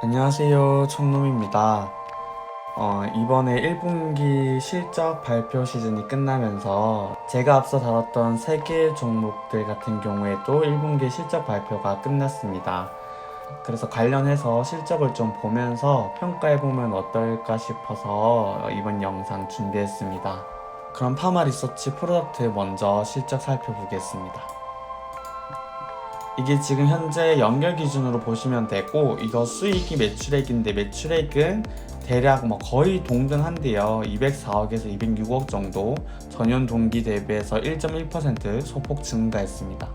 안녕하세요, 청놈입니다. 이번에 1분기 실적 발표 시즌이 끝나면서 제가 앞서 다뤘던 3개 종목들 같은 경우에도 1분기 실적 발표가 끝났습니다. 그래서 관련해서 실적을 좀 보면서 평가해보면 어떨까 싶어서 이번 영상 준비했습니다. 그럼 파마 리서치 프로덕트 먼저 실적 살펴보겠습니다. 이게 지금 현재 연결 기준으로 보시면 되고, 이거 수익이 매출액인데 매출액은 대략 거의 동등한데요. 204억에서 206억 정도 전년 동기 대비해서 1.1% 소폭 증가했습니다.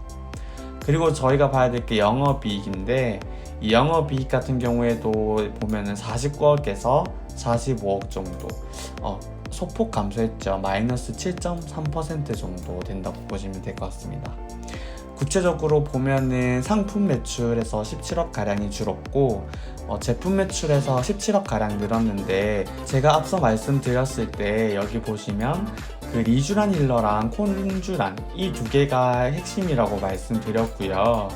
그리고 저희가 봐야 될 게 영업이익인데, 이 영업이익 같은 경우에도 보면은 49억에서 45억 정도 소폭 감소했죠. 마이너스 7.3% 정도 된다고 보시면 될 것 같습니다. 구체적으로 보면은 상품 매출에서 17억 가량이 줄었고, 제품 매출에서 17억 가량 늘었는데, 제가 앞서 말씀드렸을 때 여기 보시면 그 리쥬란 힐러랑 콘쥬란 이 두 개가 핵심이라고 말씀드렸고요.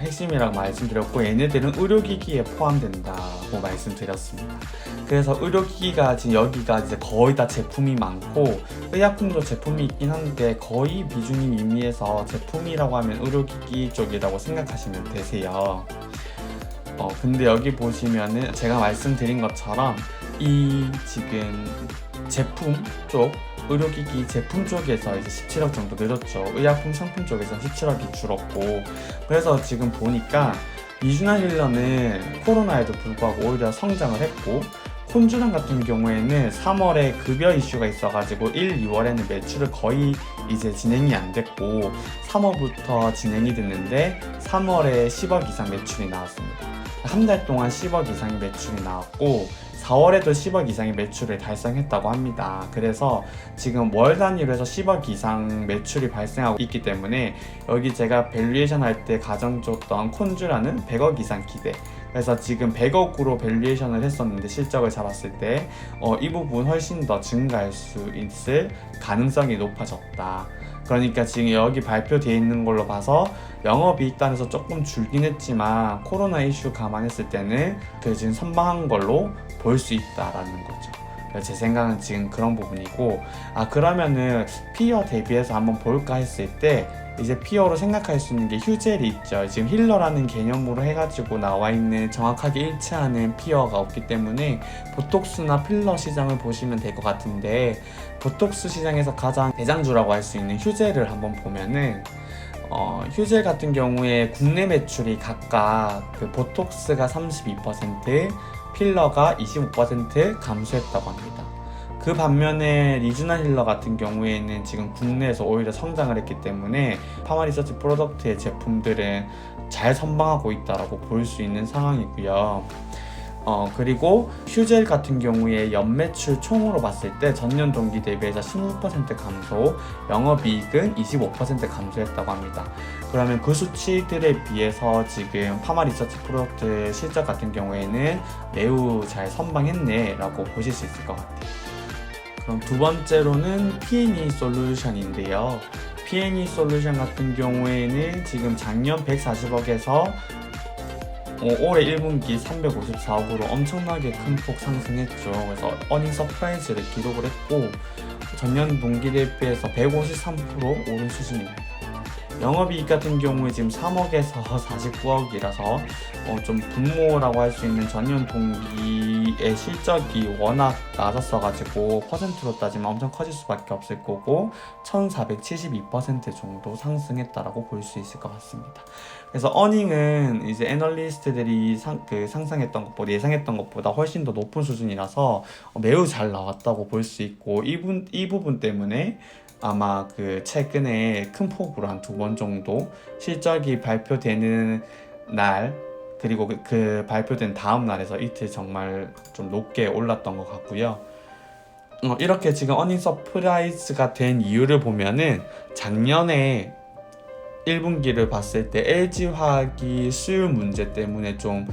핵심이라고 말씀드렸고, 얘네들은 의료기기에 포함된다고 말씀드렸습니다. 그래서 의료기기가 지금 여기가 이제 거의 다 제품이 많고, 의약품도 제품이 있긴 한데 거의 비중이 미미해서 제품이라고 하면 의료기기 쪽이라고 생각하시면 되세요. 근데 여기 보시면은 제가 말씀드린 것처럼 이 지금 제품 쪽, 의료기기 제품 쪽에서 이제 17억 정도 늘었죠. 의약품 상품 쪽에서 17억이 줄었고, 그래서 지금 보니까 리쥬란 힐러는 코로나에도 불구하고 오히려 성장을 했고, 콘쥬란 같은 경우에는 3월에 급여 이슈가 있어가지고 1, 2월에는 매출을 거의 이제 진행이 안 됐고, 3월부터 진행이 됐는데 3월에 10억 이상 매출이 나왔습니다. 한 달 동안 10억 이상의 매출이 나왔고, 4월에도 10억 이상의 매출을 달성했다고 합니다. 그래서 지금 월 단위로 해서 10억 이상 매출이 발생하고 있기 때문에, 여기 제가 밸류에이션 할 때 가정 줬던 콘쥬란은 100억 이상 기대, 그래서 지금 100억으로 밸류에이션을 했었는데 실적을 잡았을 때 이 부분 훨씬 더 증가할 수 있을 가능성이 높아졌다. 그러니까 지금 여기 발표되어 있는 걸로 봐서 영업이익 단에서 조금 줄긴 했지만 코로나 이슈 감안했을 때는 지금 선방한 걸로 볼 수 있다라는 거죠. 제 생각은 지금 그런 부분이고, 그러면은 피어 대비해서 한번 볼까 했을 때, 이제 피어로 생각할 수 있는 게 휴젤이 있죠. 지금 힐러라는 개념으로 해가지고 나와 있는 정확하게 일치하는 피어가 없기 때문에 보톡스나 필러 시장을 보시면 될 것 같은데, 보톡스 시장에서 가장 대장주라고 할 수 있는 휴젤을 한번 보면은 휴젤 같은 경우에 국내 매출이 각각 그 보톡스가 32%, 필러가 25% 감소했다고 합니다. 그 반면에 리쥬란 힐러 같은 경우에는 지금 국내에서 오히려 성장을 했기 때문에 파마 리서치 프로덕트의 제품들은 잘 선방하고 있다고 볼 수 있는 상황이고요. 그리고 휴젤 같은 경우에 연매출 총으로 봤을 때 전년 동기 대비해서 16% 감소, 영업이익은 25% 감소했다고 합니다. 그러면 그 수치들에 비해서 지금 파마 리서치 프로덕트 실적 같은 경우에는 매우 잘 선방했네 라고 보실 수 있을 것 같아요. 그럼 두 번째로는 P&E 솔루션인데요. P&E 솔루션 같은 경우에는 지금 작년 140억에서 올해 1분기 354억으로 엄청나게 큰 폭 상승했죠. 그래서 어닝 서프라이즈를 기록을 했고, 전년 동기 대비해서 153% 오른 수준입니다. 영업이익 같은 경우에 지금 3억에서 49억이라서 좀 분모라고 할 수 있는 전년 동기의 실적이 워낙 낮았어가지고 퍼센트로 따지면 엄청 커질 수밖에 없을 거고, 1472% 정도 상승했다라고 볼 수 있을 것 같습니다. 그래서 어닝은 이제 애널리스트들이 상상했던 것보다, 예상했던 것보다 훨씬 더 높은 수준이라서 매우 잘 나왔다고 볼 수 있고, 이 부분 때문에 아마 최근에 큰 폭으로 한 2번 정도 실적이 발표되는 날, 그리고 그 발표된 다음 날에서 이틀 정말 좀 높게 올랐던 것 같고요. 이렇게 지금 어닝 서프라이즈가 된 이유를 보면은, 작년에 1분기를 봤을 때 LG화학이 수율 문제 때문에 좀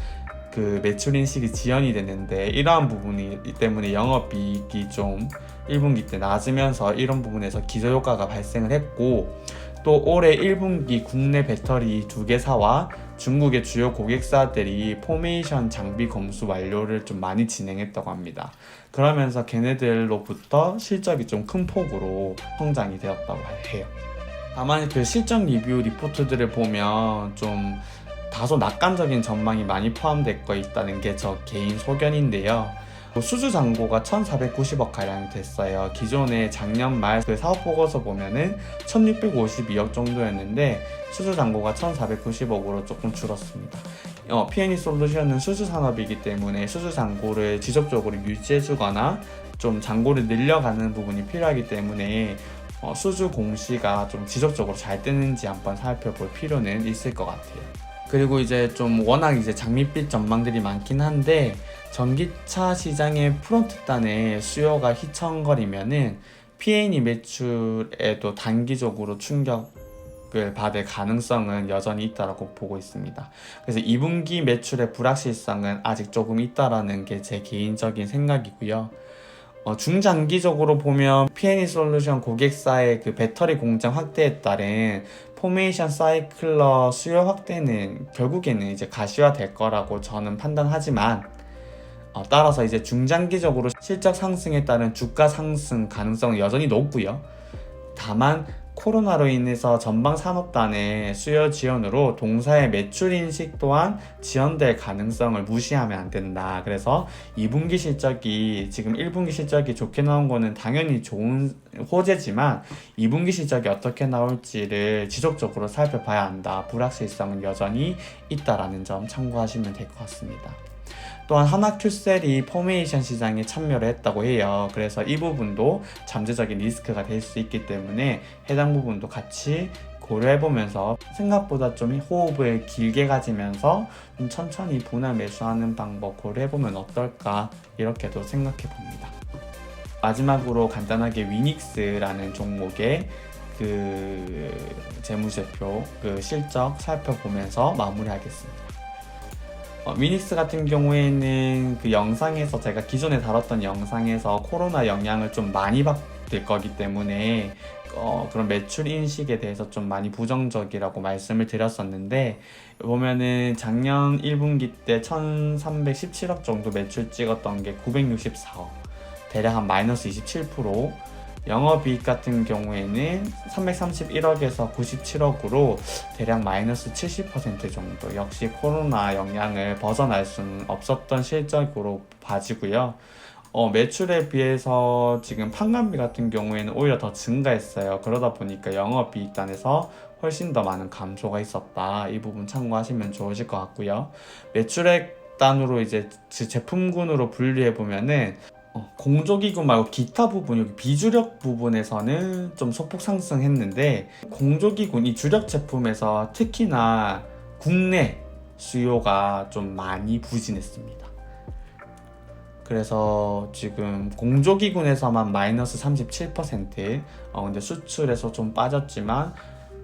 매출 인식이 지연이 됐는데, 이러한 부분이 때문에 영업이익이 좀 1분기 때 낮으면서 이런 부분에서 기저효과가 발생을 했고, 또 올해 1분기 국내 배터리 2개사와 중국의 주요 고객사들이 포메이션 장비 검수 완료를 좀 많이 진행했다고 합니다. 그러면서 걔네들로부터 실적이 좀 큰 폭으로 성장이 되었다고 해요. 다만 그 실적 리뷰 리포트들을 보면 좀 다소 낙관적인 전망이 많이 포함되어 있다는 게 저 개인 소견인데요. 수주 잔고가 1,490억 가량 됐어요. 기존에 작년 말 그 사업 보고서 보면은 1,652억 정도였는데 수주 잔고가 1,490억으로 조금 줄었습니다. P&E 솔루션은 수주 산업이기 때문에 수주 잔고를 지속적으로 유지해주거나 좀 잔고를 늘려가는 부분이 필요하기 때문에 수주 공시가 좀 지속적으로 잘 뜨는지 한번 살펴볼 필요는 있을 것 같아요. 그리고 이제 좀 워낙 이제 장밋빛 전망들이 많긴 한데 전기차 시장의 프론트단의 수요가 휘청거리면은 P&E 매출에도 단기적으로 충격을 받을 가능성은 여전히 있다고 보고 있습니다. 그래서 2분기 매출의 불확실성은 아직 조금 있다라는 게 제 개인적인 생각이고요. 중장기적으로 보면 P&E 솔루션 고객사의 그 배터리 공장 확대에 따른 포메이션 사이클러 수요 확대는 결국에는 이제 가시화될 거라고 저는 판단하지만 따라서 이제 중장기적으로 실적 상승에 따른 주가 상승 가능성은 여전히 높고요. 다만 코로나로 인해서 전방 산업단의 수요 지연으로 동사의 매출 인식 또한 지연될 가능성을 무시하면 안 된다. 그래서 2분기 실적이 지금 1분기 실적이 좋게 나온 거는 당연히 좋은 호재지만 2분기 실적이 어떻게 나올지를 지속적으로 살펴봐야 한다. 불확실성은 여전히 있다라는 점 참고하시면 될 것 같습니다. 또한 하나큐셀이 포메이션 시장에 참여를 했다고 해요. 그래서 이 부분도 잠재적인 리스크가 될 수 있기 때문에 해당 부분도 같이 고려해보면서 생각보다 좀 호흡을 길게 가지면서 좀 천천히 분할 매수하는 방법 고려해보면 어떨까 이렇게도 생각해봅니다. 마지막으로 간단하게 위닉스라는 종목의 그 재무제표 그 실적 살펴보면서 마무리하겠습니다. 위닉스 같은 경우에는 그 영상에서 제가 기존에 다뤘던 영상에서 코로나 영향을 좀 많이 받을 거기 때문에 그런 매출 인식에 대해서 좀 많이 부정적이라고 말씀을 드렸었는데 보면은 작년 1분기 때 1317억 정도 매출 찍었던 게 964억 대략 한 마이너스 27%. 영업이익 같은 경우에는 331억에서 97억으로 대략 마이너스 70% 정도. 역시 코로나 영향을 벗어날 수는 없었던 실적으로 봐지고요. 매출에 비해서 지금 판관비 같은 경우에는 오히려 더 증가했어요. 그러다 보니까 영업이익단에서 훨씬 더 많은 감소가 있었다. 이 부분 참고하시면 좋으실 것 같고요. 매출액 단으로 이제 제품군으로 분류해 보면은 공조기구 말고 기타 부분, 여기 비주력 부분에서는 좀 소폭 상승했는데 공조기구 이 주력 제품에서 특히나 국내 수요가 좀 많이 부진했습니다. 그래서 지금 공조기군에서만 마이너스 37%, 근데 수출에서 좀 빠졌지만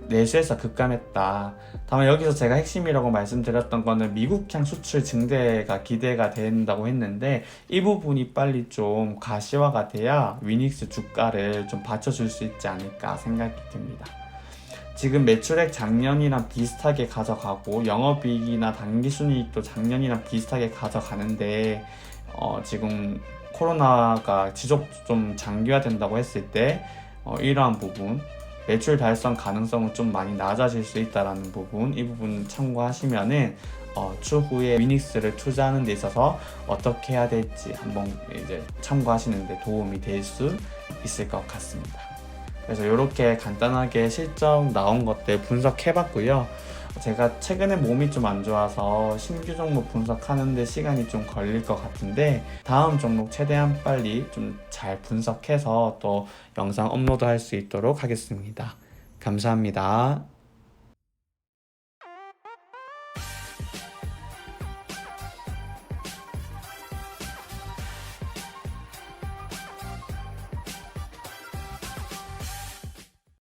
내수에서 급감했다. 다만 여기서 제가 핵심이라고 말씀드렸던 거는 미국향 수출 증대가 기대가 된다고 했는데 이 부분이 빨리 좀 가시화가 돼야 위닉스 주가를 좀 받쳐줄 수 있지 않을까 생각이 듭니다. 지금 매출액 작년이랑 비슷하게 가져가고 영업이익이나 당기순이익도 작년이랑 비슷하게 가져가는데 지금 코로나가 지속 좀 장기화된다고 했을 때 이러한 부분 매출 달성 가능성은 좀 많이 낮아질 수 있다는 부분, 이 부분 참고하시면은 추후에 위닉스를 투자하는 데 있어서 어떻게 해야 될지 한번 이제 참고하시는 데 도움이 될 수 있을 것 같습니다. 그래서 이렇게 간단하게 실적 나온 것들 분석해봤고요. 제가 최근에 몸이 좀 안 좋아서 신규 종목 분석하는데 시간이 좀 걸릴 것 같은데 다음 종목 최대한 빨리 좀 잘 분석해서 또 영상 업로드 할 수 있도록 하겠습니다. 감사합니다.